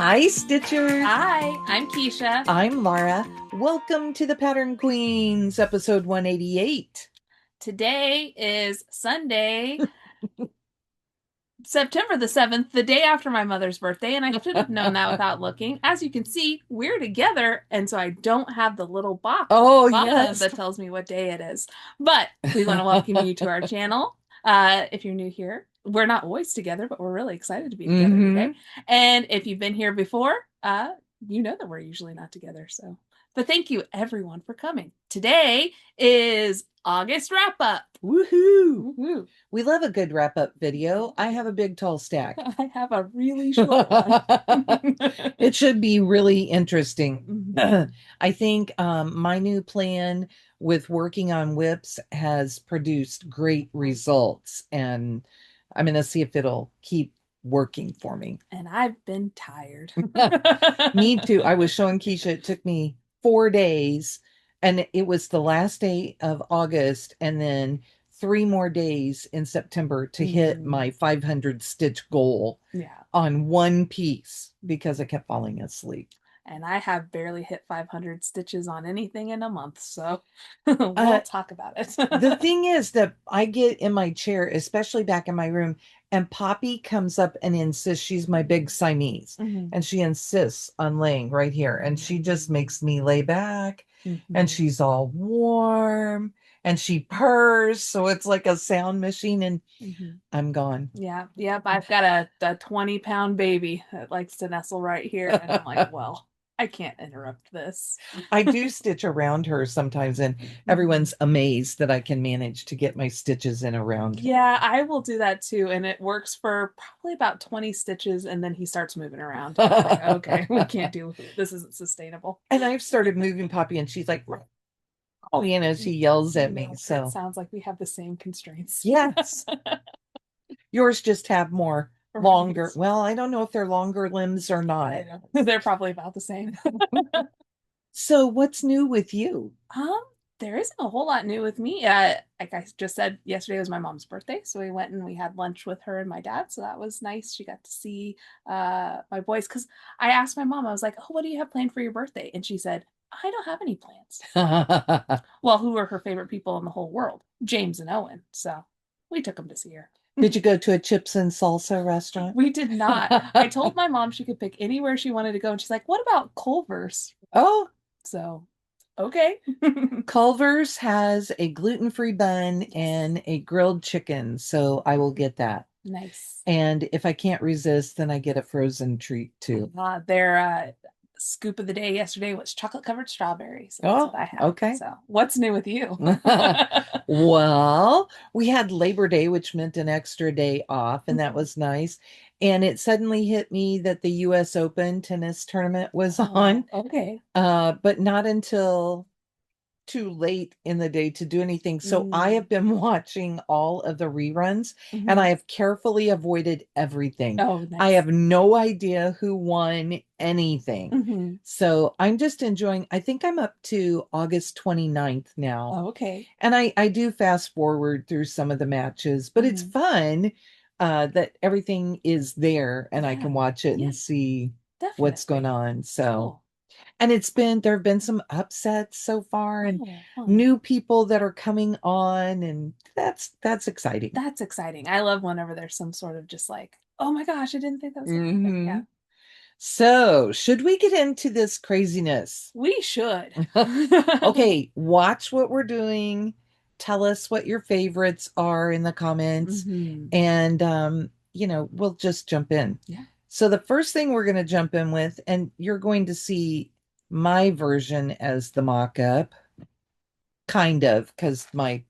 Hi, Stitchers. Hi, I'm Keisha. I'm Laura. Welcome to the Pattern Queens, episode 188. Today is Sunday, September the 7th, the day after my mother's birthday, and I should have known that without looking. As you can see, we're together, and so I don't have the little box at Oh, the bottom yes. that tells me what day it is. But we want to welcome you to our channel. If you're new here, we're not always together, but we're really excited to be together today. And if you've been here before, you know that we're usually not together. So, but thank you everyone for coming. Today is August wrap up. Woohoo. Woo-hoo. We love a good wrap-up video. I have a big, tall stack. I have a really short one. It should be really interesting. Mhm. I think my new plan with working on whips has produced great results, and I'm going to see if it'll keep working for me. And I've been tired. Me too. I was showing Keisha, it took me 4 days, and it was the last day of August, and then 3 more days in September to hit my 500 stitch goal Yeah. on one piece because I kept falling asleep. And I have barely hit 500 stitches on anything in a month, so we'll talk about it. The thing is that I get in my chair, especially back in my room, and Poppy comes up and insists she's my big Siamese, and she insists on laying right here, and she just makes me lay back, and she's all warm, and she purrs, so it's like a sound machine, and I'm gone. Yeah, yep. I've got a 20-pound baby that likes to nestle right here, and I'm like, well, I can't interrupt this. I do stitch around her sometimes, and everyone's amazed that I can manage to get my stitches in around her. Yeah, I will do that too, and it works for probably about 20 stitches, and then he starts moving around. I'm like, okay, we can't do this, isn't sustainable. And I've started moving Poppy, and she's like, oh, she yells at me. So it sounds like we have the same constraints. yes. Yours just have more longer. Well, I don't know if they're longer limbs or not. They're probably about the same. So what's new with you? There isn't a whole lot new with me. Like I just said, yesterday was my mom's birthday, so we went and we had lunch with her and my dad. So that was nice. She got to see my boys because I asked my mom, I was like, "Oh, what do you have planned for your birthday?" And she said, "I don't have any plans." Well, who are her favorite people in the whole world? James and Owen. So we took them to see her. Did you go to a chips and salsa restaurant? We did not. I told my mom she could pick anywhere she wanted to go, and she's like, "What about Culver's?" Oh, so okay. Culver's has a gluten-free bun and a grilled chicken, so I will get that. Nice. And if I can't resist, then I get a frozen treat too. Their scoop of the day yesterday was chocolate covered strawberries. So that's what I have. Okay. So what's new with you? Well, we had Labor Day, which meant an extra day off, and that was nice. And it suddenly hit me that the US Open tennis tournament was on. Okay. But not until too late in the day to do anything. So I have been watching all of the reruns, and I have carefully avoided everything. Oh, nice. I have no idea who won anything. So I'm just enjoying. I think I'm up to August 29th now. Oh, okay. And I do fast forward through some of the matches, but it's fun that everything is there and I can watch it and see what's going on. So Cool. and there have been some upsets so far, and new people that are coming on, and that's exciting. That's exciting. I love whenever there's some sort of just like, oh my gosh, I didn't think that was gonna happen. Yeah. So, should we get into this craziness? We should. Okay, watch what we're doing. Tell us what your favorites are in the comments, and we'll just jump in. Yeah. So the first thing we're going to jump in with, and you're going to see my version as the mock-up, kind of, because my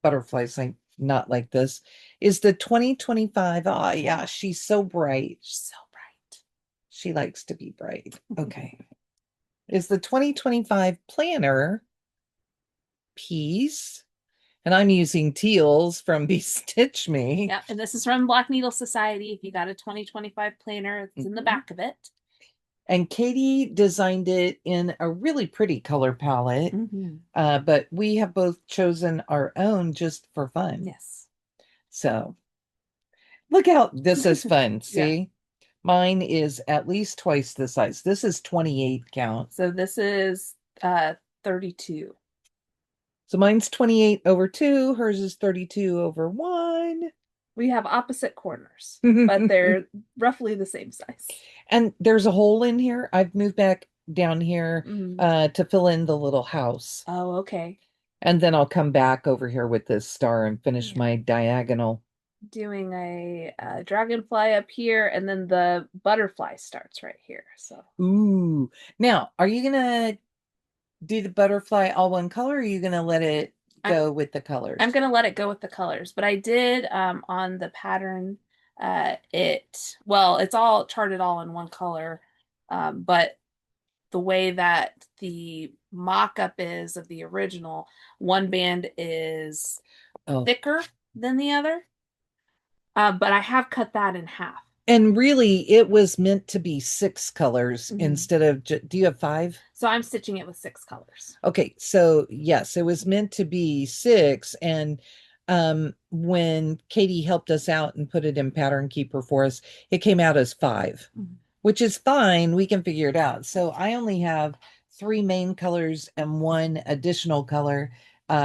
butterfly's like not like this, is the 2025. Oh, yeah, she's so bright. She's so bright. She likes to be bright. Okay. Is the 2025 planner piece, and I'm using teals from Bestitch Me. Yeah, and this is from Black Needle Society. If you got a 2025 planner, it's in the back of it. And Katie designed it in a really pretty color palette, but we have both chosen our own just for fun. Yes. So look out, this is fun. See? Mine is at least twice the size. This is 28 count. So this is 32. So mine's 28 over 2, hers is 32 over 1. We have opposite corners, but they're roughly the same size. And there's a hole in here. I've moved back down here Mm. to fill in the little house. Oh, okay. And then I'll come back over here with this star and finish Yeah. my diagonal. Doing a dragonfly up here, and then the butterfly starts right here. So, Ooh. Now, are you gonna do the butterfly all one color, or are you gonna let it go with the colors? I'm gonna let it go with the colors, but I did on the pattern it's all charted all in one color, but the way that the mock-up is of the original, one band is thicker than the other, but I have cut that in half. And really, it was meant to be 6 colors instead of, do you have 5? So I'm stitching it with 6 colors. Okay, so yes, it was meant to be 6. And when Katie helped us out and put it in Pattern Keeper for us, it came out as 5, which is fine. We can figure it out. So I only have 3 main colors and 1 additional color,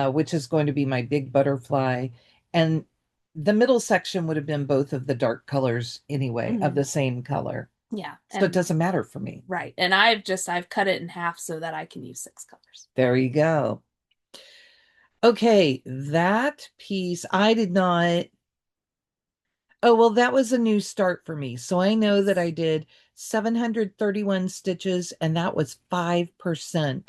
which is going to be my big butterfly. And the middle section would have been both of the dark colors anyway, of the same color. Yeah. So it doesn't matter for me. Right. And I've cut it in half so that I can use 6 colors. There you go. Okay, that piece I did not. Oh, well, that was a new start for me. So I know that I did 731 stitches, and that was 5%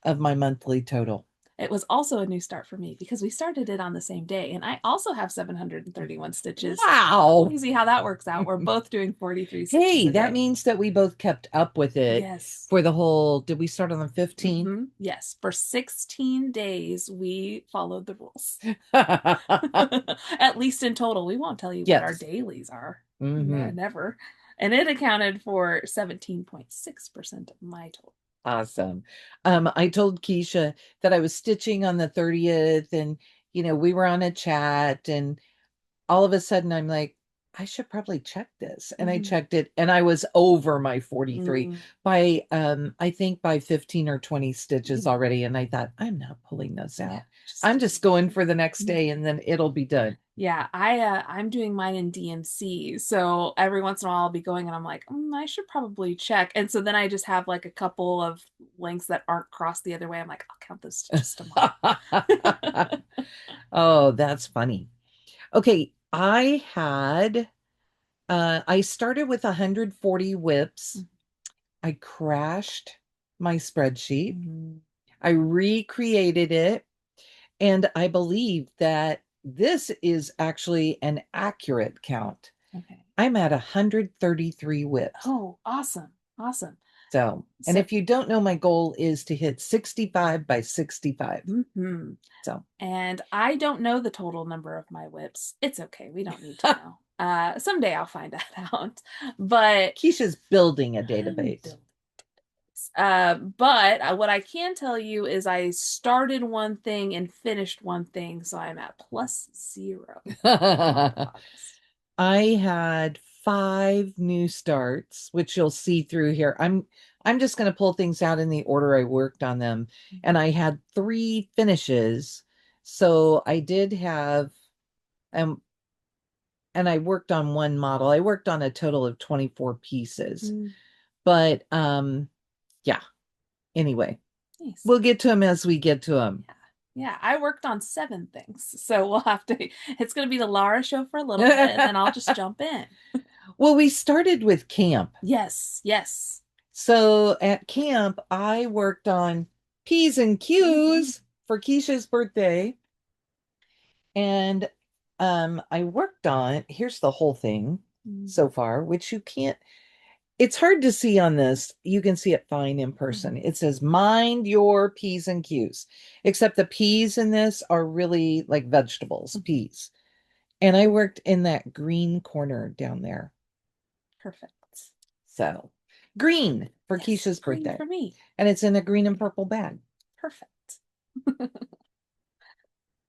of my monthly total. It was also a new start for me because we started it on the same day, and I also have 731 stitches. Wow. You see how that works out. We're both doing 43 stitches. Hey, that means that we both kept up with it. Yes. For the whole, did we start on the 15th? Yes. For 16 days, we followed the rules. At least in total. We won't tell you what our dailies are. Never. And it accounted for 17.6% of my total. Awesome. I told Keisha that I was stitching on the 30th, and we were on a chat, and all of a sudden I'm like, I should probably check this. And I checked it, and I was over my 43 by I think by 15 or 20 stitches already. And I thought, I'm not pulling those out. I'm just going for the next day, and then it'll be done. Yeah, I'm doing mine in DMC. So every once in a while I'll be going and I'm like, I should probably check. And so then I just have like a couple of lengths that aren't crossed the other way. I'm like, I'll count those stitches tomorrow. Oh, that's funny. Okay, I started with 140 whips. I crashed my spreadsheet. I recreated it, and I believe that this is actually an accurate count. Okay. I'm at 133 whips. Oh, awesome. Awesome. So, and if you don't know, my goal is to hit 65 by 65. So, and I don't know the total number of my whips. It's okay. We don't need to know. Someday I'll find that out. But Keisha's building a database. But what I can tell you is I started one thing and finished one thing, so I'm at +0. I had 5 new starts, which you'll see through here. I'm just going to pull things out in the order I worked on them. And I had 3 finishes. So I did have, and I worked on 1 model. I worked on a total of 24 pieces. But yeah. Anyway, nice. We'll get to them as we get to them. Yeah, I worked on 7 things. So we'll have to, it's going to be the Lara show for a little bit, and then I'll just jump in. Well, we started with camp. Yes, yes. So at camp, I worked on P's and Q's for Keisha's birthday. And I worked on, here's the whole thing so far, which you can't, it's hard to see on this. You can see it fine in person. It says, mind your P's and Q's, except the P's in this are really like vegetables, peas. And I worked in that green corner down there. Perfect. So green for Keisha's birthday. For me. And it's in a green and purple bag. Perfect.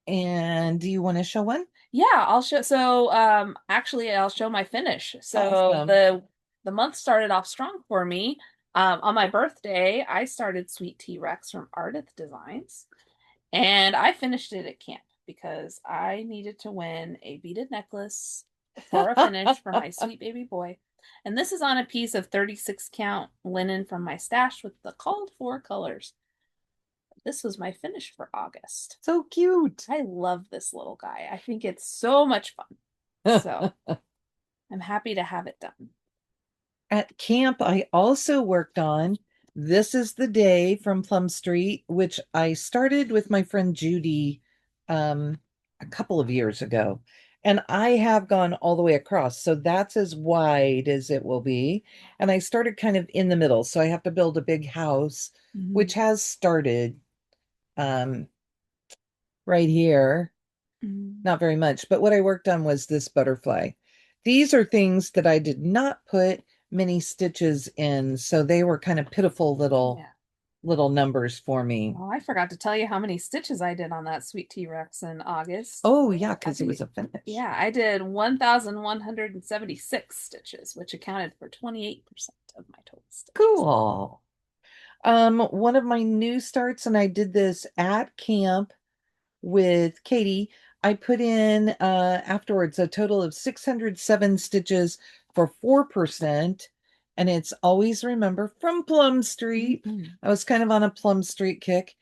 And do you want to show one? Yeah, I'll show. So actually I'll show my finish. So the month started off strong for me. On my birthday, I started Sweet Tea Rex from Ardith Designs, and I finished it at camp because I needed to win a beaded necklace for a finish for my sweet baby boy. And this is on a piece of 36 count linen from my stash with the called for colors. This was my finish for August. So cute. I love this little guy. I think it's so much fun. So I'm happy to have it done. At camp, I also worked on This Is the Day from Plum Street, which I started with my friend Judy a couple of years ago. And I have gone all the way across. So that's as wide as it will be. And I started kind of in the middle. So I have to build a big house, which has started right here. Not very much. But what I worked on was this butterfly. These are things that I did not put many stitches in, so they were kind of pitiful little numbers for me. Oh, I forgot to tell you how many stitches I did on that Sweet Tea Rex in August. Oh yeah, because it was a finish. Yeah, I did 1,176 stitches, which accounted for 28% of my total stitches. Cool. One of my new starts, and I did this at camp with Katie. I put in afterwards a total of 607 stitches for 4%. And it's always remember from Plum Street. I was kind of on a Plum Street kick.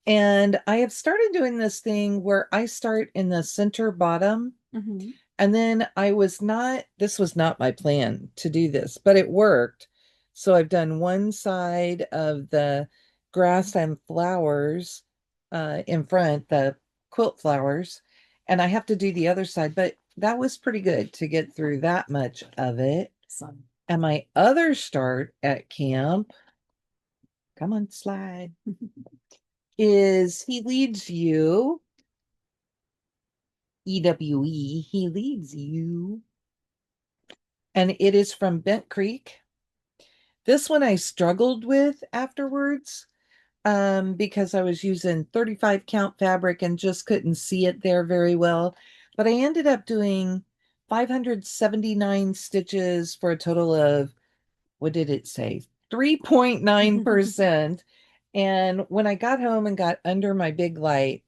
And I have started doing this thing where I start in the center bottom. And then this was not my plan to do this, but it worked. So I've done one side of the grass and flowers in front, the quilt flowers, and I have to do the other side, but that was pretty good to get through that much of it. And my other start at camp, come on, slide, is He Leads You. EWE, He Leads You. And it is from Bent Creek. This one I struggled with afterwards because I was using 35 count fabric and just couldn't see it there very well. But I ended up doing 579 stitches for a total of, what did it say? 3.9%. And when I got home and got under my big light,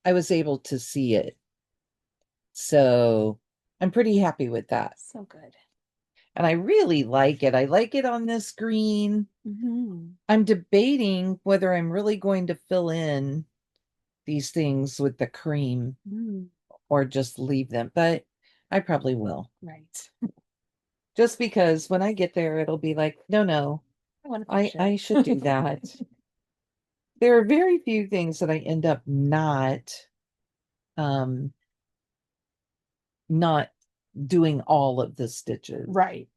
I was able to see it. So I'm pretty happy with that. So good. And I really like it. I like it on this green. I'm debating whether I'm really going to fill in these things with the cream or just leave them, but I probably will. Right. Just because when I get there, it'll be like, no, I should do that. There are very few things that I end up not doing all of the stitches. Right.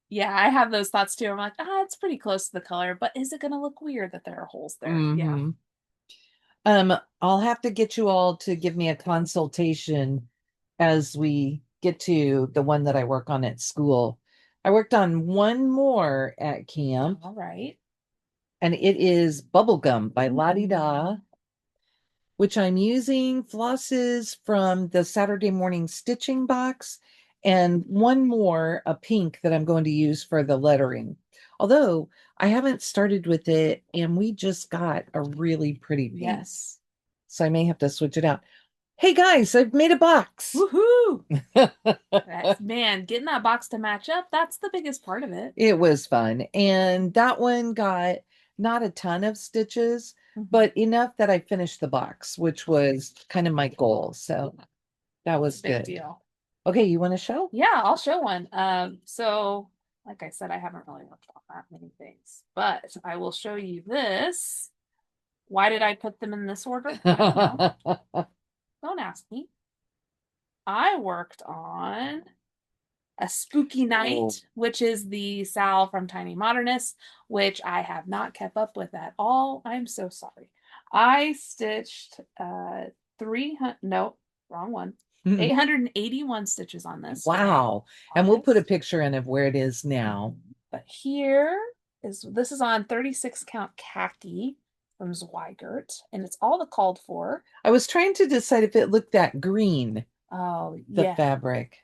Yeah, I have those thoughts too. I'm like, it's pretty close to the color, but is it going to look weird that there are holes there? Yeah. I'll have to get you all to give me a consultation as we get to the one that I work on at school. I worked on one more at camp. All right. And it is Bubblegum by Lottie Da, which I'm using flosses from the Saturday morning stitching box, and one more, a pink, that I'm going to use for the lettering. Although I haven't started with it, and we just got a really pretty pink. Yes. So I may have to switch it out. Hey guys, I've made a box. Woohoo! Man, getting that box to match up, that's the biggest part of it. It was fun. And that one got not a ton of stitches, but enough that I finished the box, which was kind of my goal. So that was Big good. Deal. Okay, you want to show? Yeah, I'll show one. So like I said, I haven't really worked on that many things, but I will show you this. Why did I put them in this order? I don't know. Don't ask me. I worked on A Spooky Night, which is the Sal from Tiny Modernist, which I have not kept up with at all. I'm so sorry. I stitched 300, no, wrong one. 881 stitches on this. Wow. And we'll put a picture in of where it is now. But this is on 36 count khaki from Zweigert, and it's all the called for. I was trying to decide if it looked that green. Oh, the fabric.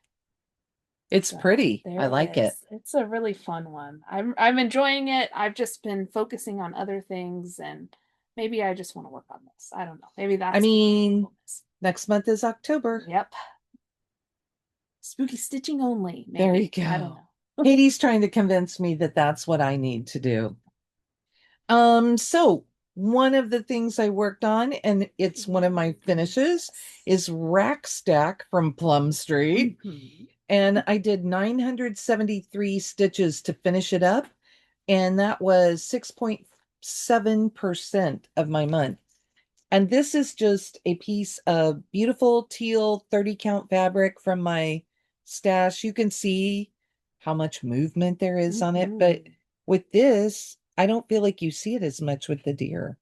It's So pretty. I there like it it. is. It's a really fun one. I'm enjoying it. I've just been focusing on other things, and maybe I just want to work on this. I don't know. Maybe I that's mean, next month is October. yep. Spooky stitching only, There maybe. you I don't go. know. Katie's trying to convince me that that's what I need to do. So one of the things I worked on, and it's one of my finishes, is Rack Stack from Plum Street. Mhm. And I did 973 stitches to finish it up. And that was 6.7% of my month. And this is just a piece of beautiful teal 30 count fabric from my stash. You can see how much movement there is on it, but with this, I don't feel like you see it as much with the deer.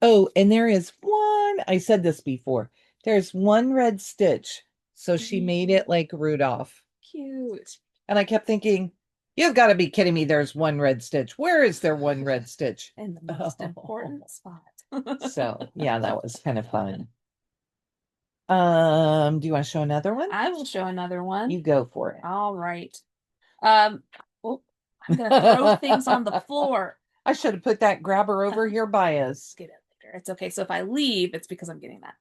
Oh, and there is one, I said this before, there's one red stitch. So she made it like Rudolph. Cute. And I kept thinking, you've got to be kidding me. There's one red stitch. Where is there one red stitch? In the most important spot. So yeah, that was kind of fun. Do you want to show another one? I will show another one. You go for it. All right. Oh, I'm gonna throw things on the floor. I should have put that grabber over here by us. Get it later. It's okay. So if I leave, it's because I'm getting that.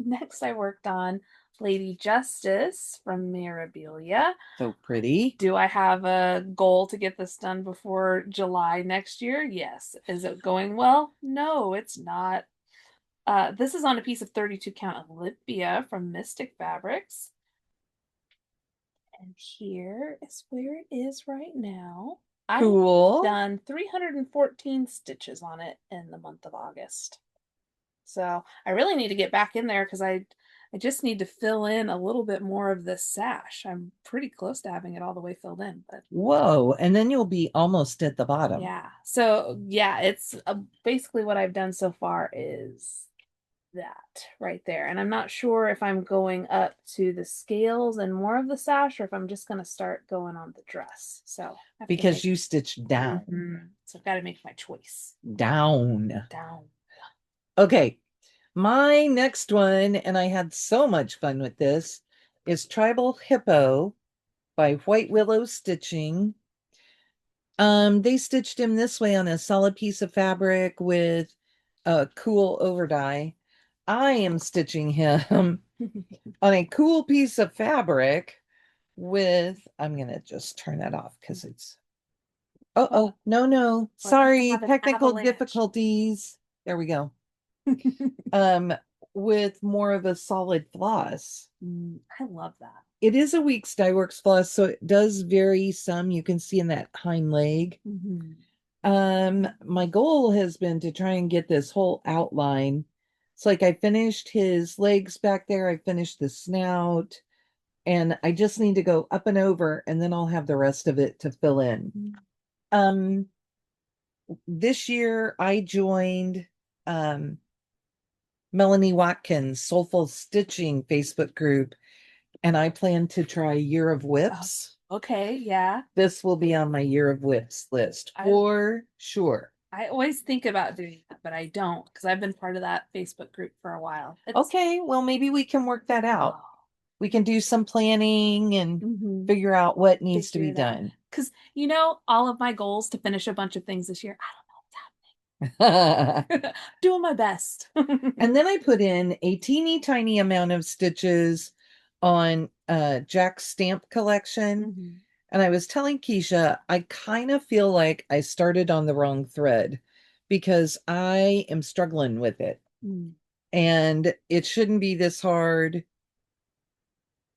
Next I worked on Lady Justice from Mirabilia. So pretty. Do I have a goal to get this done before July next year? Yes. Is it going well? No, it's not. This is on a piece of 32 count Olympia from Mystic Fabrics. And here is where it is right now. Cool. I've done 314 stitches on it in the month of August. So I really need to get back in there because I just need to fill in a little bit more of this sash. I'm pretty close to having it all the way filled in, but whoa, and then you'll be almost at the bottom. yeah. So yeah, it's basically what I've done so far is that right there. And I'm not sure if I'm going up to the scales and more of the sash or if I'm just going to start going on the dress. So because you stitched down. So I've got to make my choice. Down. Down. Okay. My next one, and I had so much fun with this, is Tribal Hippo by White Willow Stitching. They stitched him this way on a solid piece of fabric with a cool overdye. I am stitching him on a cool piece of fabric with, I'm gonna just turn that off because it's, no, sorry, technical difficulties. There we go. With more of a solid floss. I love that. It is a Weeks Dye Works floss, so it does vary some. You can see in that hind leg. My goal has been to try and get this whole outline. It's like I finished his legs back there, I finished the snout, and I just need to go up and over, and then I'll have the rest of it to fill in. This year I joined Melanie Watkins' Soulful Stitching Facebook group, and I plan to try Year of Whips. Okay, yeah. This will be on my Year of Whips list for sure. I always think about doing that, but I don't because I've been part of that Facebook group for a while. Okay, well, maybe we can work that out. We can do some planning and figure out what needs to be done. Because, all of my goals to finish a bunch of things this year, I don't know what's happening. Doing my best. And then I put in a teeny tiny amount of stitches on Jack's stamp collection. And I was telling Keisha, I kind of feel like I started on the wrong thread because I am struggling with it. And it shouldn't be this hard.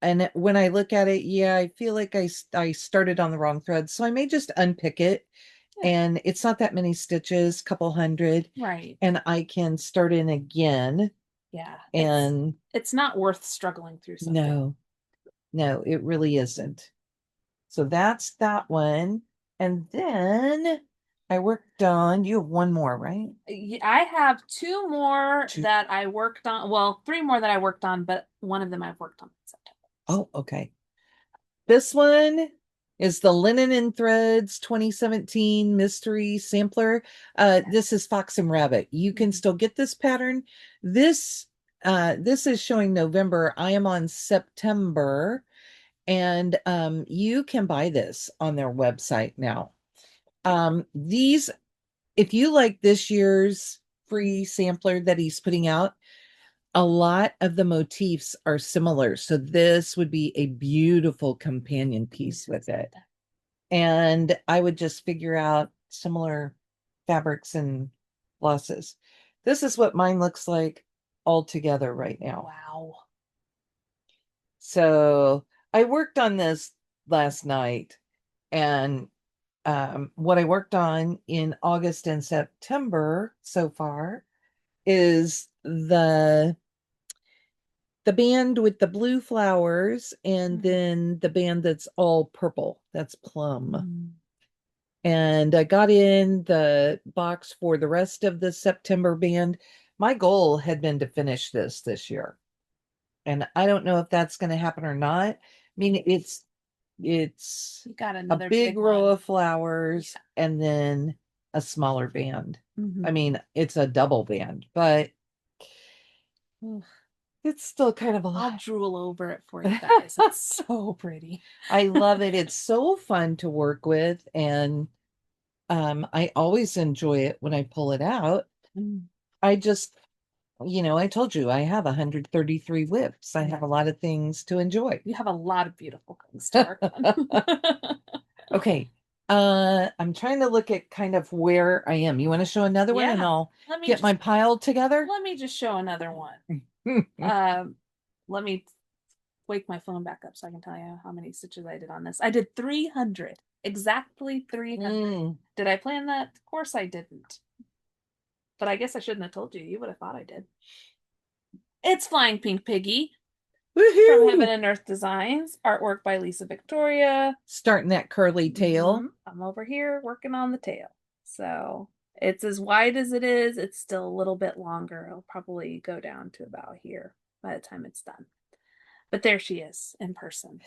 And when I look at it, yeah, I feel like I started on the wrong thread. So I may just unpick it. Yeah. And it's not that many stitches, couple hundred. Right. And I can start in again. Yeah. And it's not worth struggling through something. No, it really isn't. So that's that one. And then I worked on, you have one more, right? I have two more that I worked on. Well, three more that I worked on, but one of them I've worked on in September. Oh, okay. This one is the Linen and Threads 2017 Mystery Sampler. This is Fox and Rabbit. You can still get this pattern. This is showing November. I am on September. And you can buy this on their website now. These, if you like this year's free sampler that he's putting out, a lot of the motifs are similar. So this would be a beautiful companion piece with it. And I would just figure out similar fabrics and flosses. This is what mine looks like all together right now. Wow. So I worked on this last night, and what I worked on in August and September so far is the band with the blue flowers, and then the band that's all purple. That's Plum. And I got in the box for the rest of the September band. My goal had been to finish this year. And I don't know if that's going to happen or not. I mean, it's You got a another big row one. of flowers and then a smaller band. I mean, it's a double band, but it's still kind of a I'll lot. drool over it for you guys. It's so pretty. I love it. It's so fun to work with, and I always enjoy it when I pull it out. I just, I told you I have 133 whips. I have a lot of things to enjoy. You have a lot of beautiful things to work on. Okay. I'm trying to look at kind of where I am. You want to show another one, and I'll get my pile together? Let me just show another one. Let me wake my phone back up so I can tell you how many stitches I did on this. I did 300, exactly 300. Did I plan that? Of course I didn't. But I guess I shouldn't have told you. You would have thought I did. It's Flying Pink Piggie from Heaven and Earth Designs. Artwork by Lisa Victoria. Starting that curly tail. I'm over here working on the tail. So it's as wide as it is. It's still a little bit longer. It'll probably go down to about here by the time it's done. But there she is in person.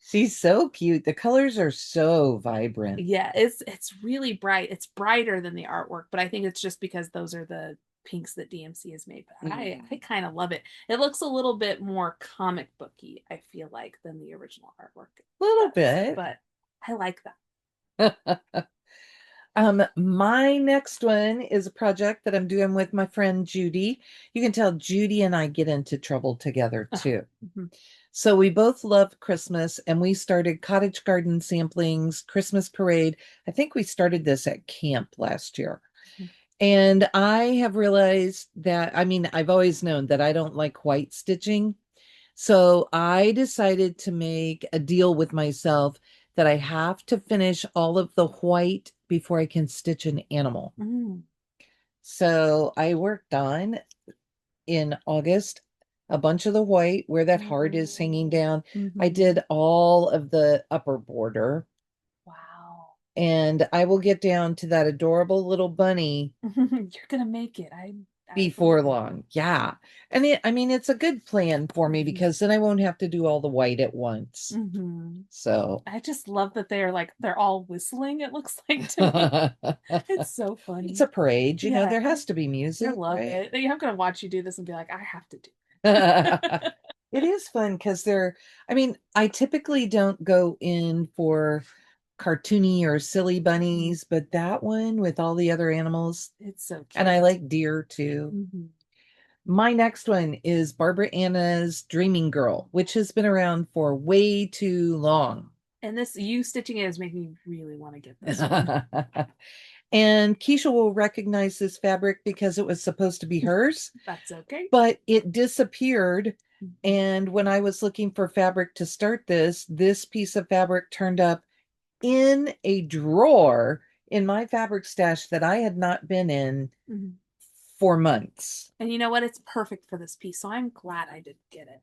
She's so cute. The colors are so vibrant. Yeah, it's really bright. It's brighter than the artwork, but I think it's just because those are the pinks that DMC has made. But I kind of love it. It looks a little bit more comic booky, I feel like, than the original artwork. A little bit. But I like that. My next one is a project that I'm doing with my friend Judy. You can tell Judy and I get into trouble together too. So we both love Christmas, and we started cottage garden samplings, Christmas parade. I think we started this at camp last year. And I have realized that, I mean, I've always known that I don't like white stitching. So I decided to make a deal with myself that I have to finish all of the white before I can stitch an animal. So I worked on in August a bunch of the white where that heart is hanging down. I did all of the upper border. Wow. And I will get down to that adorable little bunny. You're gonna make it. Before long. Yeah. And I mean, it's a good plan for me because then I won't have to do all the white at once. So I just love that they're all whistling, it looks like to me. It's so funny. It's a parade, there has to be music. I love it. I'm gonna watch you do this and be like, I have to do it. It is fun because I typically don't go in for cartoony or silly bunnies, but that one with all the other animals, it's so cute. And I like deer too. My next one is Barbara Anna's Dreaming Girl, which has been around for way too long. And you stitching it is making me really want to get this one. And Keisha will recognize this fabric because it was supposed to be hers. That's okay. But it disappeared. And when I was looking for fabric to start this piece of fabric turned up in a drawer in my fabric stash that I had not been in for months. And you know what? It's perfect for this piece. So I'm glad I did get it.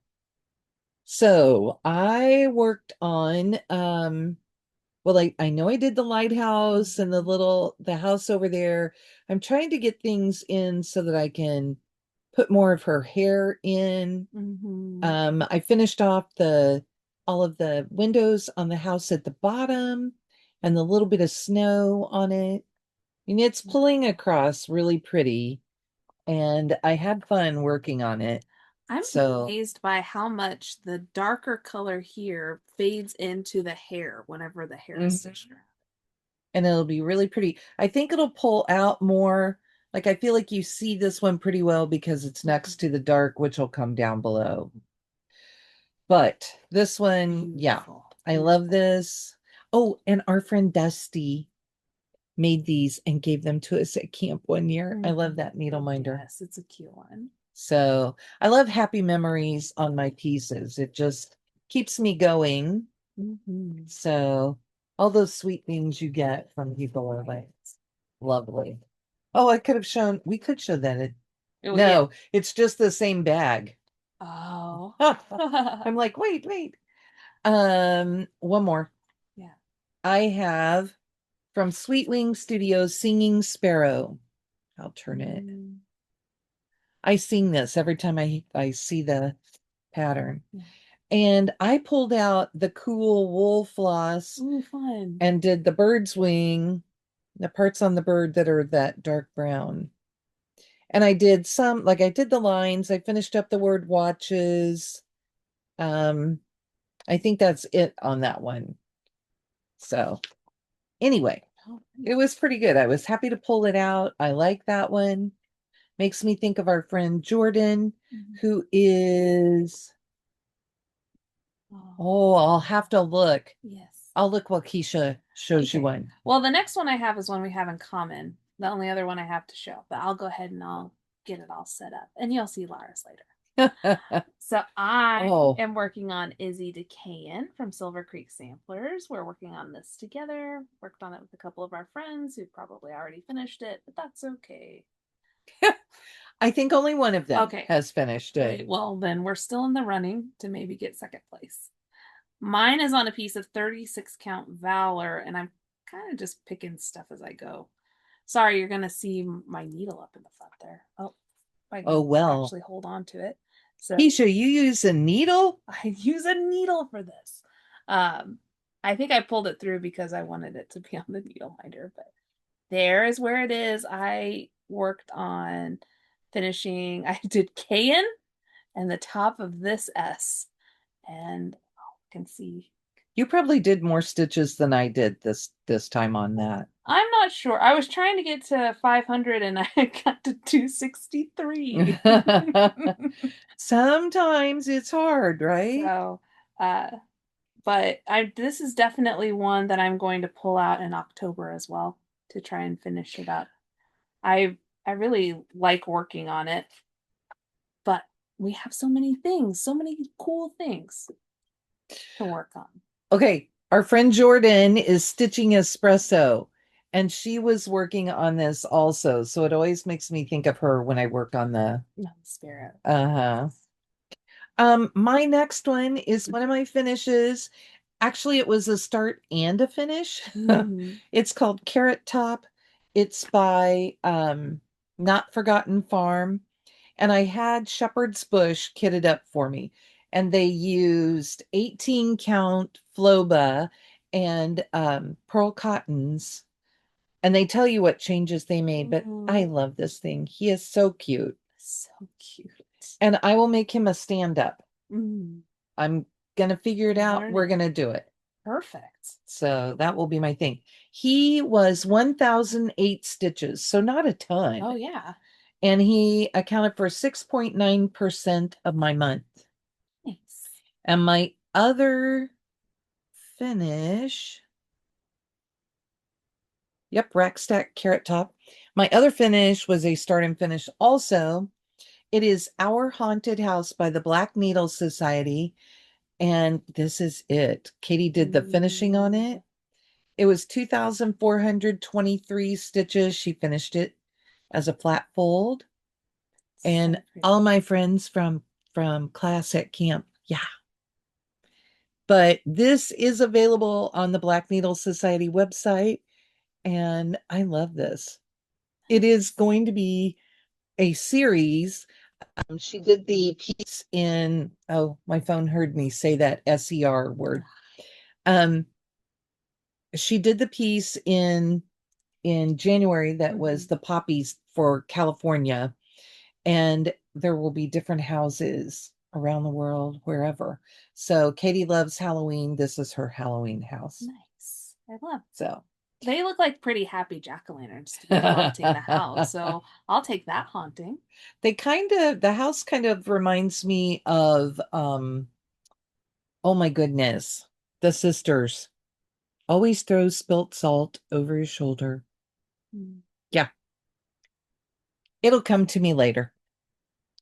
So I worked on, I know I did the lighthouse and the house over there. I'm trying to get things in so that I can put more of her hair in. I finished off all of the windows on the house at the bottom and the little bit of snow on it. And it's pulling across really pretty. And I had fun working on it. I'm So, amazed by how much the darker color here fades into the hair whenever the hair is stitched around. and it'll be really pretty. I think it'll pull out more. Like I feel like you see this one pretty well because it's next to the dark, which will come down below. But this one, yeah, Beautiful. I love this. Oh, and our friend Dusty made these and gave them to us at camp one year. I love that needle minder. Yes, it's a cute one. So I love happy memories on my pieces. It just keeps me going. So all those sweet things you get from people are like lovely. Oh, I could have shown, we could show that. Oh, yeah. No, it's just the same bag. Oh. I'm like, wait. One more. Yeah. I have from Sweet Wing Studios Singing Sparrow. I'll turn it. I sing this every time I see the pattern. Yeah. And I pulled out the cool wool floss Ooh, fun. and did the bird's wing, the parts on the bird that are that dark brown. And I did some, like I did the lines, I finished up the word watches. I think that's it on that one. So anyway, it was pretty good. I was happy to pull it out. I like that one. Makes me think of our friend Jordan, who is, I'll have to look. Yes. I'll look while Keisha shows you one. Well, the next one I have is one we have in common. The only other one I have to show, but I'll go ahead and I'll get it all set up and you'll see Lara's later. So I am working on Izzy Decayan from Silver Creek Samplers. We're working on this together. Worked on it with a couple of our friends who probably already finished it, but that's okay. I think only one of them has finished it. Right, well, then we're still in the running to maybe get second place. Mine is on a piece of 36 count Valor, and I'm kind of just picking stuff as I go. Sorry, you're going to see my needle up in the front there. Oh, well. Actually hold on to it. So, Keisha, you use a needle? I use a needle for this. I think I pulled it through because I wanted it to be on the needle minder, but there is where it is. I worked on finishing, I did Kayan and the top of this S, and can see. You probably did more stitches than I did this time on that. I'm not sure. I was trying to get to 500 and I got to 263. Sometimes it's hard, right? So, but this is definitely one that I'm going to pull out in October as well to try and finish it up. I really like working on it, but we have so many things, so many cool things to work on. Okay, our friend Jordan is stitching espresso, and she was working on this also. So it always makes me think of her when I work on the spirit. My next one is one of my finishes. Actually, it was a start and a finish. It's called Carrot Top. It's by Notforgotton Farm. And I had Shepherd's Bush kitted up for me. And they used 18 count Floba and pearl cottons. And they tell you what changes they made, but I love this thing. He is so cute. So cute. And I will make him a stand-up. I'm gonna figure it out. We're gonna do it. Perfect. So that will be my thing. He was 1008 stitches, so not a ton. Oh, yeah. And he accounted for 6.9% of my month. Nice. And my other finish, yep, rack stack carrot top. My other finish was a start and finish also. It is Our Haunted House by the Black Needle Society. And this is it. Katie did the finishing on it. It was 2,423 stitches. She finished it as a flat fold. And all my friends from class at camp, yeah. But this is available on the Black Needle Society website, and I love this. It is going to be a series. She did the piece in, oh, my phone heard me say that SER word. She did the piece in January that was the poppies for California. And there will be different houses around the world, wherever. So Katie loves Halloween. This is her Halloween house. Nice. I love. So they look like pretty happy jack-o'-lanterns to be haunting the house. So I'll take that haunting. The house kind of reminds me of oh my goodness, the sisters. Always throws spilt salt over his shoulder. Yeah. It'll come to me later.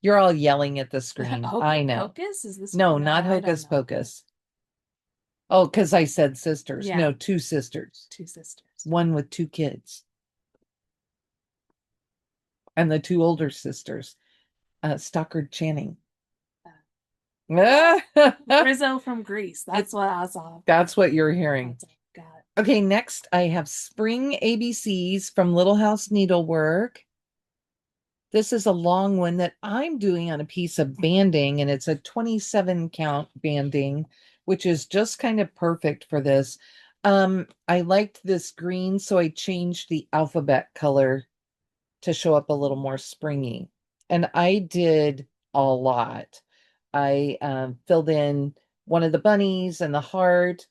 You're all yelling at the screen. I know. Pocus? Is this No, not Hocus Pocus. Oh, because I said sisters. Yeah. No, two sisters. Two sisters. One with two kids. And the two older sisters. Stockard Channing. Rizzo from Greece. That's what I saw. That's what you're hearing. Got it. Okay, next I have Spring ABCs from Little House Needlework. This is a long one that I'm doing on a piece of banding, and it's a 27 count banding, which is just kind of perfect for this. I liked this green, so I changed the alphabet color to show up a little more springy. And I did a lot. I filled in one of the bunnies and the heart.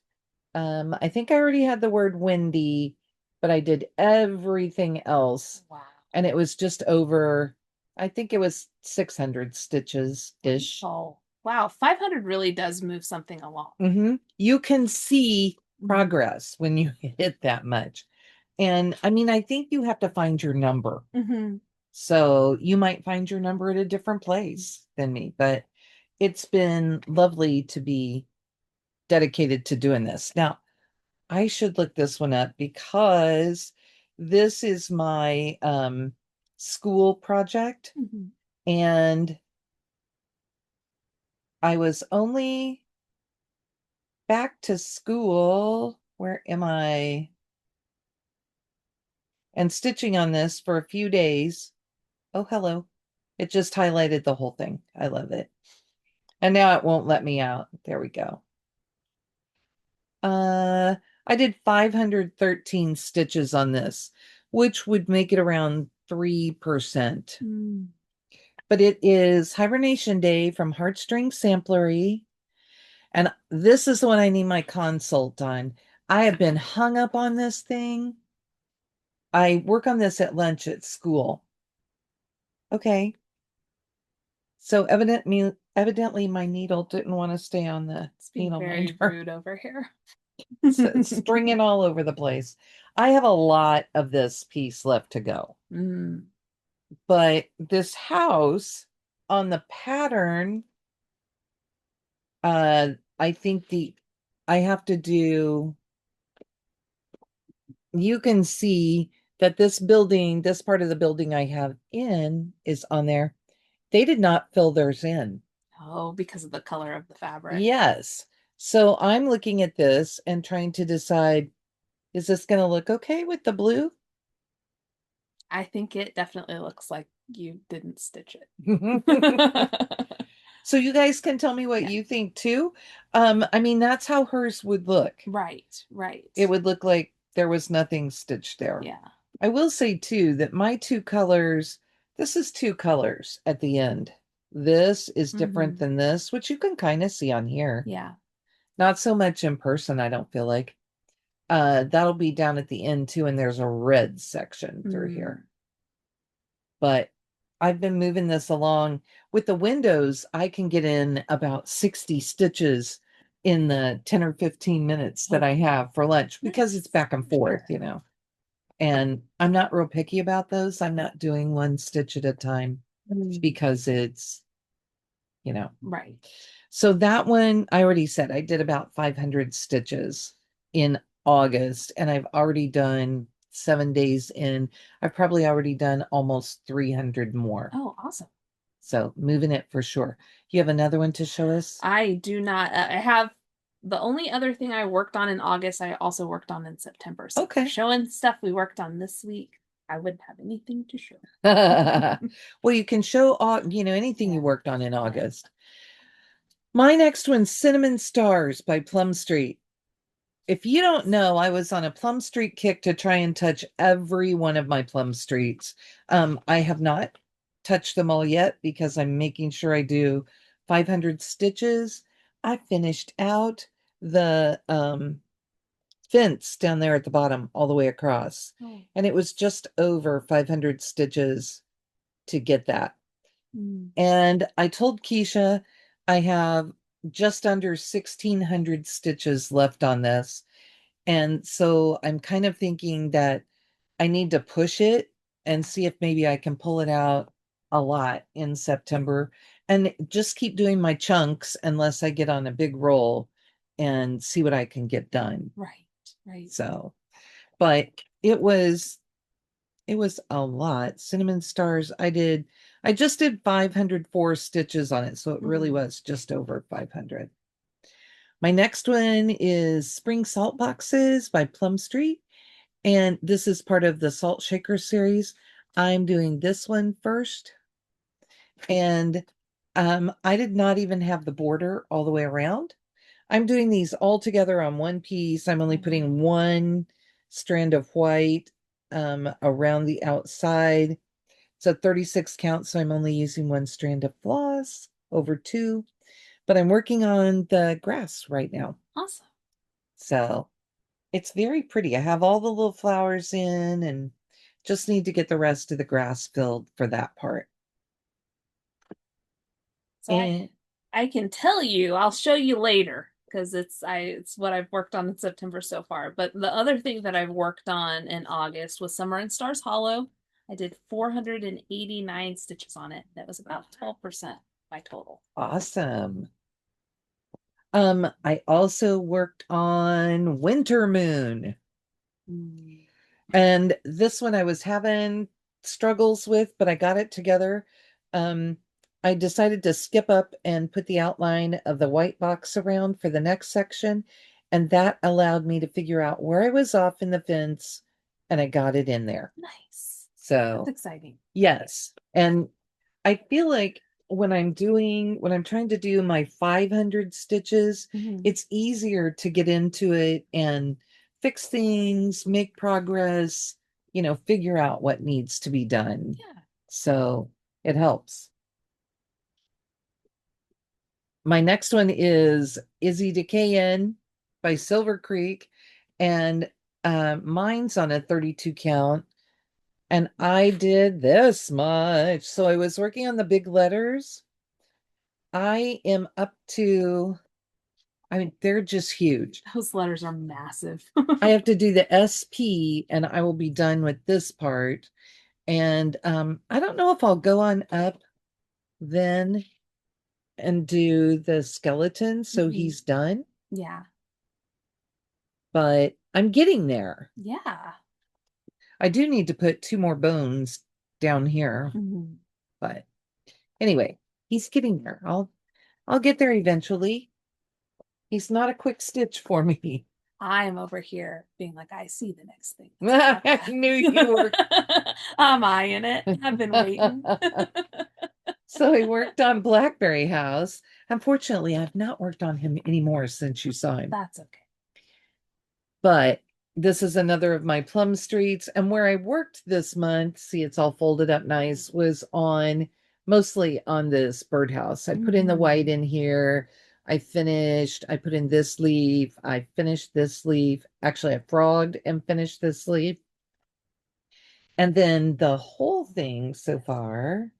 I think I already had the word windy, but I did everything else. Wow. And it was just over, I think it was 600 stitches-ish. Oh, wow. 500 really does move something along. You can see progress when you hit that much. And I mean, I think you have to find your number. So you might find your number at a different place than me, but it's been lovely to be dedicated to doing this. Now, I should look this one up because this is my school project. And I was only back to school. Where am I? And stitching on this for a few days. Oh, hello. It just highlighted the whole thing. I love it. And now it won't let me out. There we go. I did 513 stitches on this, which would make it around 3%. But it is Hibernation Day from Heartstring Samplery. And this is the one I need my consult on. I have been hung up on this thing. I work on this at lunch at school. Okay. So evidently my needle didn't want to stay on the needle minder. Very rude over here. Stringing all over the place. I have a lot of this piece left to go. But this house on the pattern, I think I have to do, you can see that this building, this part of the building I have in is on there. They did not fill theirs in. Oh, because of the color of the fabric. Yes. So I'm looking at this and trying to decide, is this going to look okay with the blue? I think it definitely looks like you didn't stitch it. So you guys can tell me what you think too. I mean, that's how hers would look. Right. It would look like there was nothing stitched there. Yeah. I will say too that my two colors, this is two colors at the end. This is different than this, which you can kind of see on here. Yeah. Not so much in person, I don't feel like. That'll be down at the end too, and there's a red section through here. But I've been moving this along. With the windows, I can get in about 60 stitches in the 10 or 15 minutes that I have for lunch because it's back and forth, you know. And I'm not real picky about those. I'm not doing one stitch at a time because it's, you know. Right. So that one, I already said I did about 500 stitches in August, and I've already done 7 days in. I've probably already done almost 300 more. Oh, awesome. So moving it for sure. You have another one to show us? I do not. I have the only other thing I worked on in August, I also worked on in September. So showing stuff we worked on this week, I wouldn't have anything to show. Well, you can show anything you worked on in August. My next one's Cinnamon Stars by Plum Street. If you don't know, I was on a Plum Street kick to try and touch every one of my Plum Streets. I have not. touched them all yet because I'm making sure I do 500 stitches. I finished out the fence down there at the bottom all the way across. Oh. And it was just over 500 stitches to get that. Mm. And I told Keisha I have just under 1,600 stitches left on this. And so I'm kind of thinking that I need to push it and see if maybe I can pull it out a lot in September and just keep doing my chunks unless I get on a big roll and see what I can get done. Right, right. So, but it was a lot. Cinnamon stars, I just did 504 stitches on it, so it really was just over 500. My next one is Spring Salt Boxes by Plum Street, and this is part of the Salt Shaker series. I'm doing this one first, and I did not even have the border all the way around. I'm doing these all together on one piece. I'm only putting one strand of white around the outside. It's a 36 count, so I'm only using one strand of floss over two, but I'm working on the grass right now. Awesome. So it's very pretty. I have all the little flowers in and just need to get the rest of the grass filled for that part. So I can tell you, I'll show you later because it's what I've worked on in September so far. But the other thing that I've worked on in August was Summer and Stars Hollow. I did 489 stitches on it. That was about 12% my total. Awesome. I also worked on Winter Moon. And this one I was having struggles with, but I got it together. I decided to skip up and put the outline of the white box around for the next section. And that allowed me to figure out where I was off in the fence, and I got it in there. Nice. So that's exciting. Yes. And I feel like when I'm trying to do my 500 stitches, it's easier to get into it and fix things, make progress, figure out what needs to be done. Yeah. So it helps. My next one is Izzy Decayin by Silver Creek, and mine's on a 32 count. And I did this much. So I was working on the big letters. I am up to, they're just huge. Those letters are massive. I have to do the SP and I will be done with this part. And I don't know if I'll go on up then and do the skeleton so he's done. Yeah. But I'm getting there. Yeah. I do need to put 2 more bones down here. But anyway, he's getting there. I'll get there eventually. He's not a quick stitch for me. I'm over here being like, I see the next thing. I knew you were. I'm eyeing it. I've been waiting. So he worked on Blackberry House. Unfortunately, I've not worked on him anymore since you saw him. That's okay. But this is another of my Plum Streets. And where I worked this month, see, it's all folded up nice, was mostly on this birdhouse. I put in the white in here. I put in this leaf. I finished this leaf. Actually, I frogged and finished this leaf. And then the whole thing so far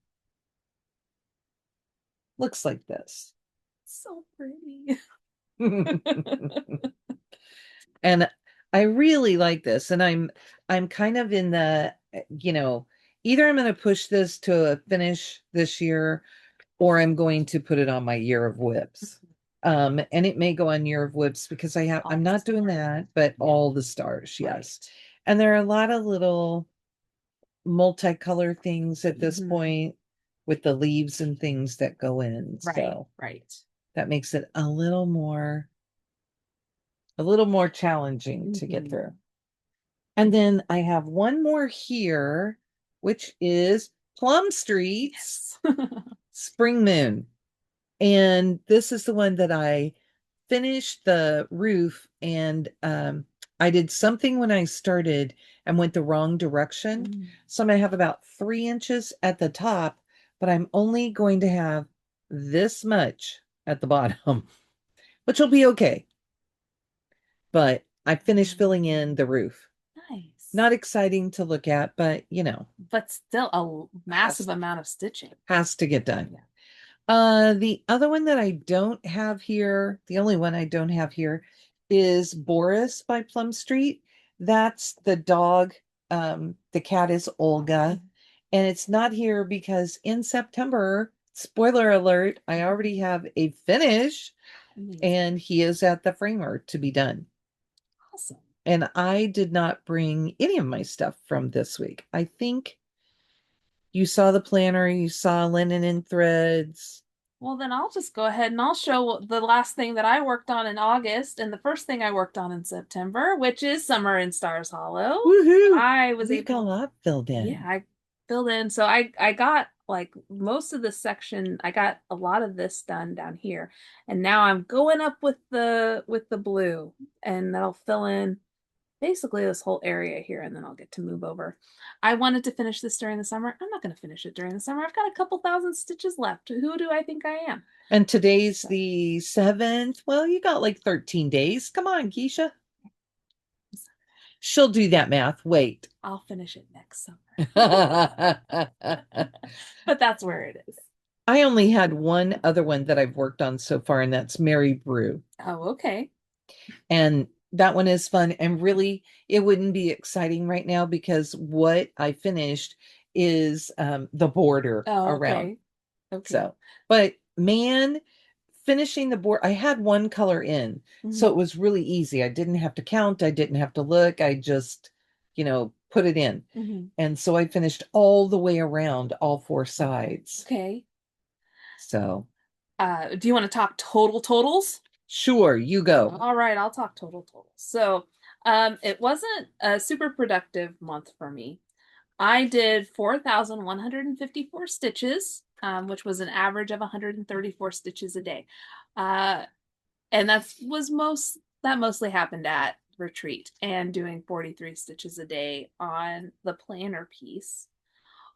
looks like this. So pretty. And I really like this. And I'm kind of in the, either I'm going to push this to a finish this year, or I'm going to put it on my year of whips. And it may go on year of whips because I'm not doing that, but all the stars, yes. Right. And there are a lot of little multicolor things at this point with the leaves and things that go in. Right, so right. That makes it a little more challenging to get through. And then I have one more here, which is Plum Streets. Yes. Spring Moon. And this is the one that I finished the roof, and I did something when I started and went the wrong direction. So I'm gonna have about 3 inches at the top, but I'm only going to have this much at the bottom, which will be okay. But I finished filling in the roof. Nice. Not exciting to look at, but But still a massive amount of stitching. has to get done. Yeah. The other one that I don't have here, the only one I don't have here is Boris by Plum Street. That's the dog. The cat is Olga, and it's not here because in September, spoiler alert, I already have a finish, and he is at the framer to be done. Awesome. And I did not bring any of my stuff from this week. I think you saw the planner, you saw linen and threads. Well, then I'll just go ahead and I'll show the last thing that I worked on in August and the first thing I worked on in September, which is Summer in Stars Hollow. Woohoo! I was You able got a lot filled in. Yeah, I filled in. So I got like most of the section, I got a lot of this done down here. And now I'm going up with the blue and that'll fill in basically this whole area here and then I'll get to move over. I wanted to finish this during the summer. I'm not going to finish it during the summer. I've got a couple thousand stitches left. Who do I think I am? And today's the 7th. Well, you got like 13 days. Come on, Keisha. She'll do that math. Wait. I'll finish it next summer. But that's where it is. I only had one other one that I've worked on so far, and that's Mary Brew. Oh, okay. And that one is fun. And really, it wouldn't be exciting right now because what I finished is the border around. Okay. So, but man, finishing the board, I had one color in, so it was really easy. I didn't have to count, I didn't have to look, I just, put it in. And so I finished all the way around all 4 sides. Okay. So, do you want to talk totals? Sure, you go. All right, I'll talk totals. So, it wasn't a super productive month for me. I did 4,154 stitches, which was an average of 134 stitches a day. And that mostly happened at retreat and doing 43 stitches a day on the planner piece.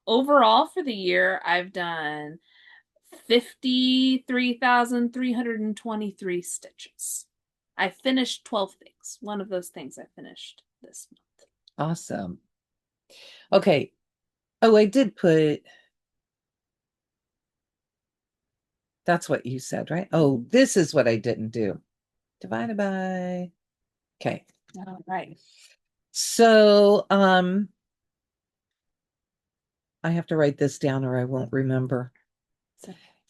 Overall for the year, I've done 53,323 stitches. I finished 12 things. One of those things I finished this month. Awesome. Okay. Oh, I did put. That's what you said, right? Oh, this is what I didn't do. Divided by. Okay. All right. So, I have to write this down or I won't remember.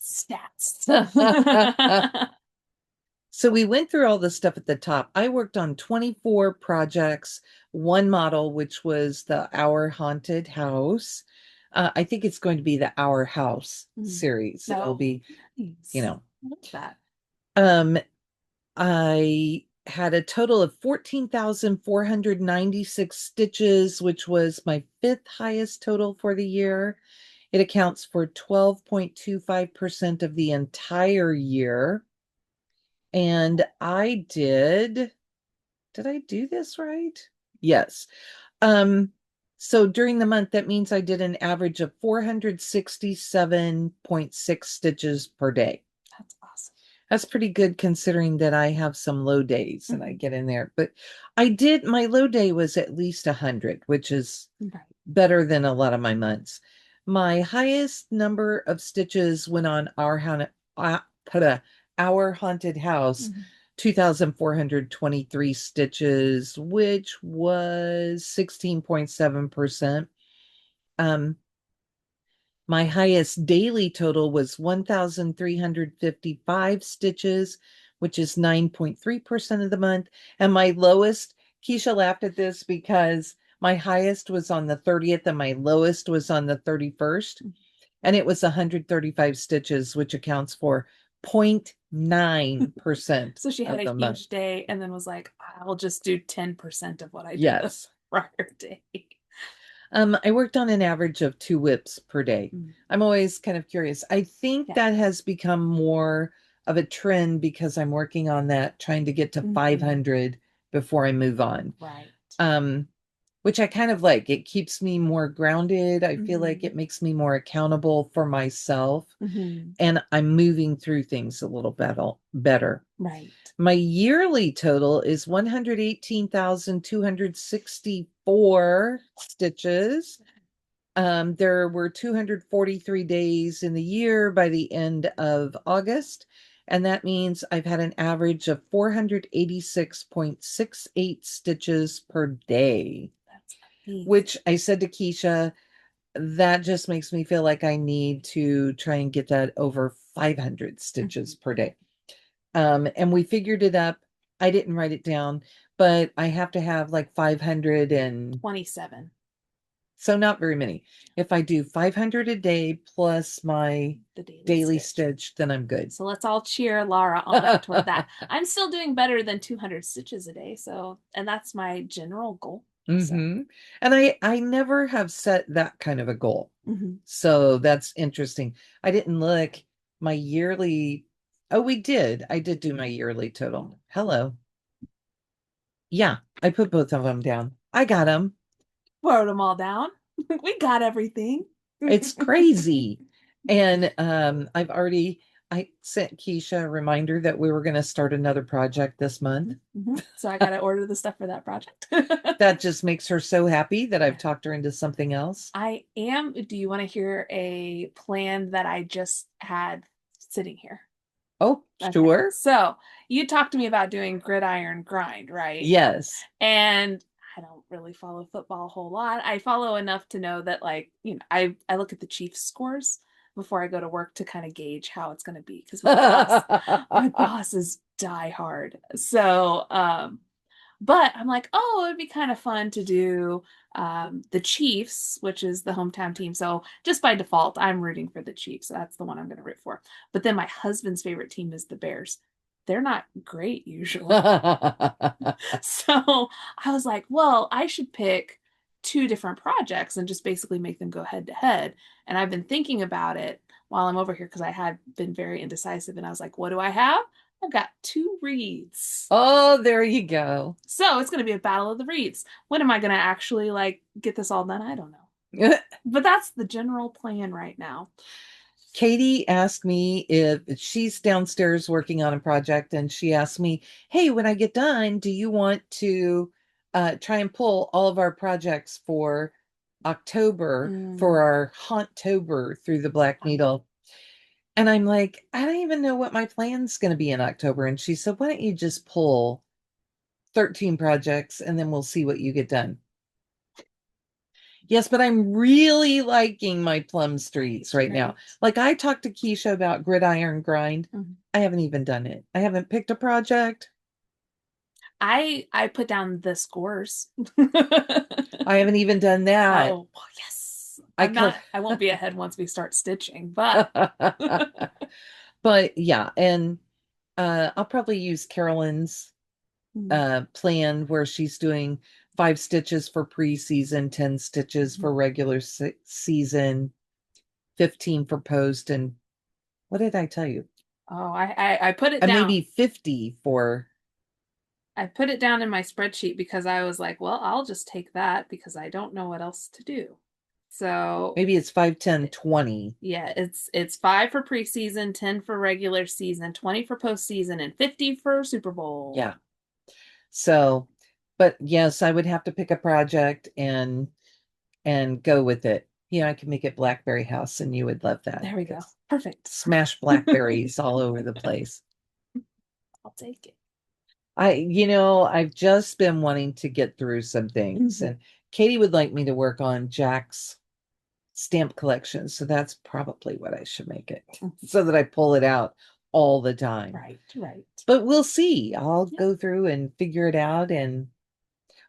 Stats. So we went through all the stuff at the top. I worked on 24 projects, one model, which was the Our Haunted House. I think it's going to be the Our House series. It'll be, I like that. I had a total of 14,496 stitches, which was my 5th highest total for the year. It accounts for 12.25% of the entire year. And I did I do this right? Yes. So during the month, that means I did an average of 467.6 stitches per day. That's awesome. That's pretty good considering that I have some low days and I get in there. But my low day was at least 100, which is better than a lot of my months. My highest number of stitches went on Our Haunted House, 2,423 stitches, which was 16.7%. My highest daily total was 1,355 stitches, which is 9.3% of the month. And my lowest, Keisha laughed at this because my highest was on the 30th and my lowest was on the 31st. And it was 135 stitches, which accounts for 0.9%. So she had a huge day and then was like, I'll just do 10% of what I did yes. the prior day. I worked on an average of 2 whips per day. I'm always kind of curious. I think that has become more of a trend because I'm working on that, trying to get to 500 before I move on. Right. which I kind of like. It keeps me more grounded. I feel like it makes me more accountable for myself, and I'm moving through things a little better. Right. My yearly total is 118,264 stitches. There were 243 days in the year by the end of August, and that means I've had an average of 486.68 stitches per day. That's amazing. Which I said to Keisha, that just makes me feel like I need to try and get that over 500 stitches per day. And we figured it up. I didn't write it down, but I have to have like 527. So not very many. If I do 500 a day plus my the daily stitch, then I'm good. So let's all cheer Laura on toward that. I'm still doing better than 200 stitches a day. So, and that's my general goal. And I never have set that kind of a goal. So that's interesting. I didn't look my yearly. Oh, we did. I did do my yearly total. Hello. Yeah, I put both of them down. I got them. Wrote them all down. We got everything. It's crazy. And I sent Keisha a reminder that we were going to start another project this month. So I got to order the stuff for that project. That just makes her so happy that I've talked her into something else. I am. Do you want to hear a plan that I just had sitting here? Oh, sure. So you talked to me about doing gridiron grind, right? Yes. And I don't really follow football a whole lot. I follow enough to know that, like, I look at the Chiefs scores before I go to work to kind of gauge how it's going to be, because my boss is diehard. So, but I'm like, oh, it would be kind of fun to do the Chiefs, which is the hometown team. So just by default, I'm rooting for the Chiefs. So that's the one I'm going to root for. But then my husband's favorite team is the Bears. They're not great usually. So I was like, well, I should pick two different projects and just basically make them go head to head. And I've been thinking about it while I'm over here because I had been very indecisive. And I was like, what do I have? I've got two reeds. Oh, there you go. So it's going to be a battle of the reeds. When am I going to actually like get this all done? I don't know. But that's the general plan right now. Katie asked me if she's downstairs working on a project, and she asked me, hey, when I get done, do you want to try and pull all of our projects for October for our Haunttober through the Black Needle? And I'm like, I don't even know what my plan's going to be in October. And she said, why don't you just pull 13 projects and then we'll see what you get done. Yes, but I'm really liking my Plum Streets right now. Like, I talked to Keisha about Gridiron Grind. I haven't even done it. I haven't picked a project. I put down the scores. I haven't even done that. Oh, yes. I won't be ahead once we start stitching, but but yeah, and I'll probably use Carolyn's plan where she's doing 5 stitches for preseason, 10 stitches for regular season, 15 for post, and what did I tell you? Oh, I put it down. Maybe 50 for. I put it down in my spreadsheet because I was like, well, I'll just take that because I don't know what else to do. So maybe it's 5, 10, 20. Yeah, it's 5 for preseason, 10 for regular season, 20 for postseason, and 50 for Super Bowl. Yeah. So, but yes, I would have to pick a project and go with it. I could make it Blackberry House, and you would love that. There we go. Perfect. Smash blackberries all over the place. I'll take it. I've just been wanting to get through some things, and Katie would like me to work on Jack's stamp collection. So that's probably what I should make it so that I pull it out all the time. Right. But we'll see. I'll go through and figure it out. And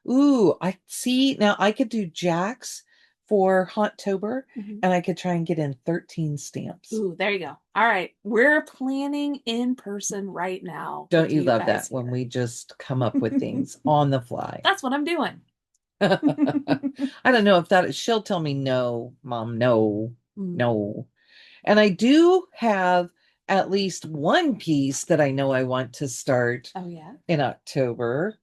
I see now I could do Jack's for Haunttober, and I could try and get in 13 stamps. Ooh, there you go. All right. We're planning in person right now. Don't you love that when we just come up with things on the fly? That's what I'm doing. I don't know if she'll tell me no, Mom, no. And I do have at least one piece that I know I want to start Oh, yeah. in October.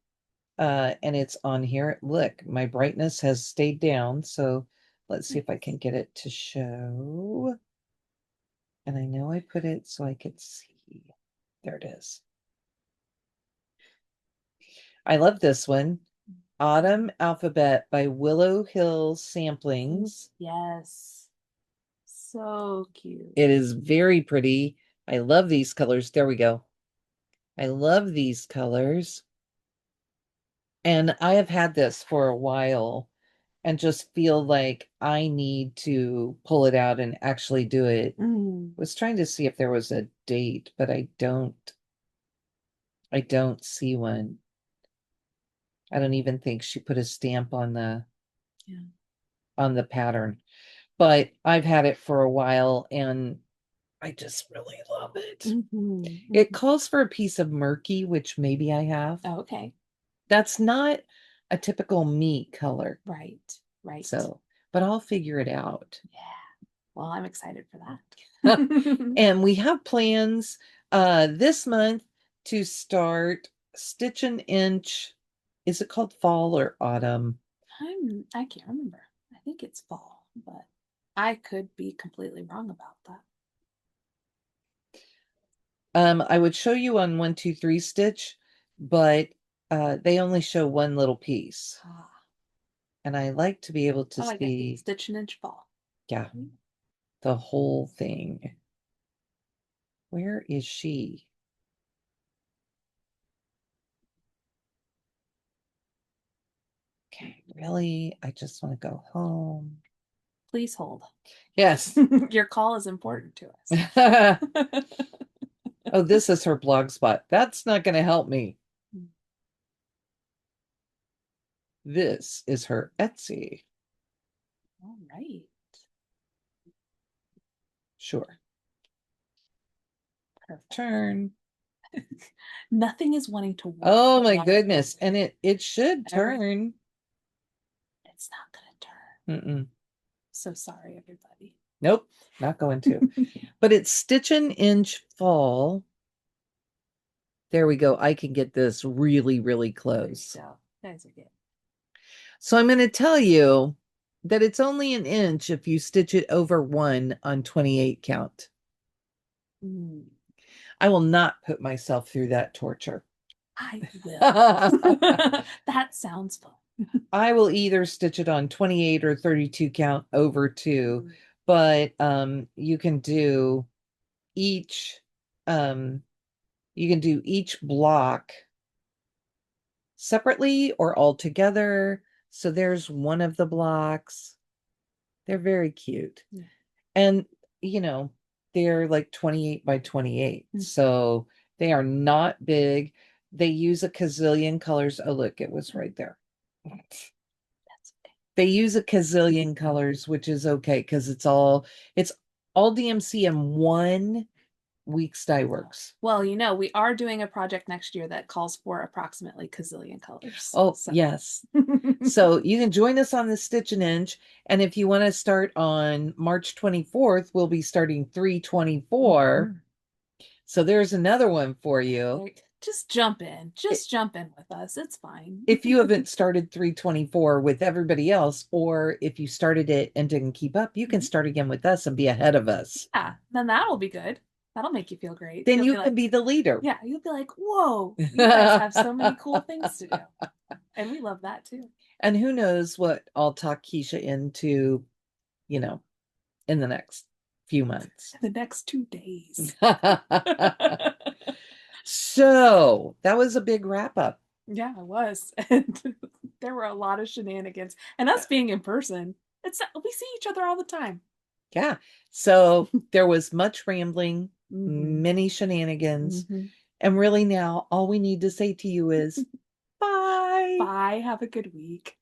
And it's on here. Look, my brightness has stayed down. So let's see if I can get it to show. And I know I put it so I could see. There it is. I love this one. Autumn Alphabet by Willow Hill Samplings. Yes. So cute. It is very pretty. I love these colors. There we go. I love these colors. And I have had this for a while and just feel like I need to pull it out and actually do it. Was trying to see if there was a date, but I don't see one. I don't even think she put a stamp on the pattern. But I've had it for a while and I just really love it. It calls for a piece of murky, which maybe I have. Oh, okay. That's not a typical me color. Right. So, but I'll figure it out. Yeah. Well, I'm excited for that. And we have plans this month to start Stitch an Inch. Is it called fall or autumn? I can't remember. I think it's fall, but I could be completely wrong about that. I would show you on 1, 2, 3 stitch, but they only show one little piece. And I like to be able to see Stitch an Inch fall. Yeah. The whole thing. Where is she? Okay, really? I just want to go home. Please hold. Yes. Your call is important to us. Oh, this is her blog spot. That's not going to help me. This is her Etsy. All right. Sure. Perfect. Turn. Nothing is wanting to work. Oh my goodness. And it should turn. It's not going to turn. So sorry, everybody. Nope, not going to. But it's Stitch an Inch fall. There we go. I can get this really, really close. Guys are good. So I'm going to tell you that it's only an inch if you stitch it over 1 on 28 count. I will not put myself through that torture. I will. That sounds fun. I will either stitch it on 28 or 32 count over 2, but you can do each block separately or all together. So there's one of the blocks. They're very cute. And they're like 28 by 28. So they are not big. They use a gazillion colors. Oh, look, it was right there. That's okay. They use a gazillion colors, which is okay because it's all DMC and 1 week's dye works. Well, we are doing a project next year that calls for approximately gazillion colors. Oh, so. Yes. So you can join us on the Stitch an Inch. And if you want to start on March 24th, we'll be starting 324. So there's another one for you. Just jump in. Jump in with us. It's fine. If you haven't started 324 with everybody else, or if you started it and didn't keep up, you can start again with us and be ahead of us. Yeah, then that'll be good. That'll make you feel great. Then you can be the leader. Yeah, you'll be like, whoa, you guys have so many cool things to do. And we love that too. And who knows what I'll talk Keisha into, in the next few months. The next 2 days. So that was a big wrap up. Yeah, it was. And there were a lot of shenanigans. And us being in person, we see each other all the time. Yeah. So there was much rambling, many shenanigans. And really now all we need to say to you is bye. Bye. Have a good week.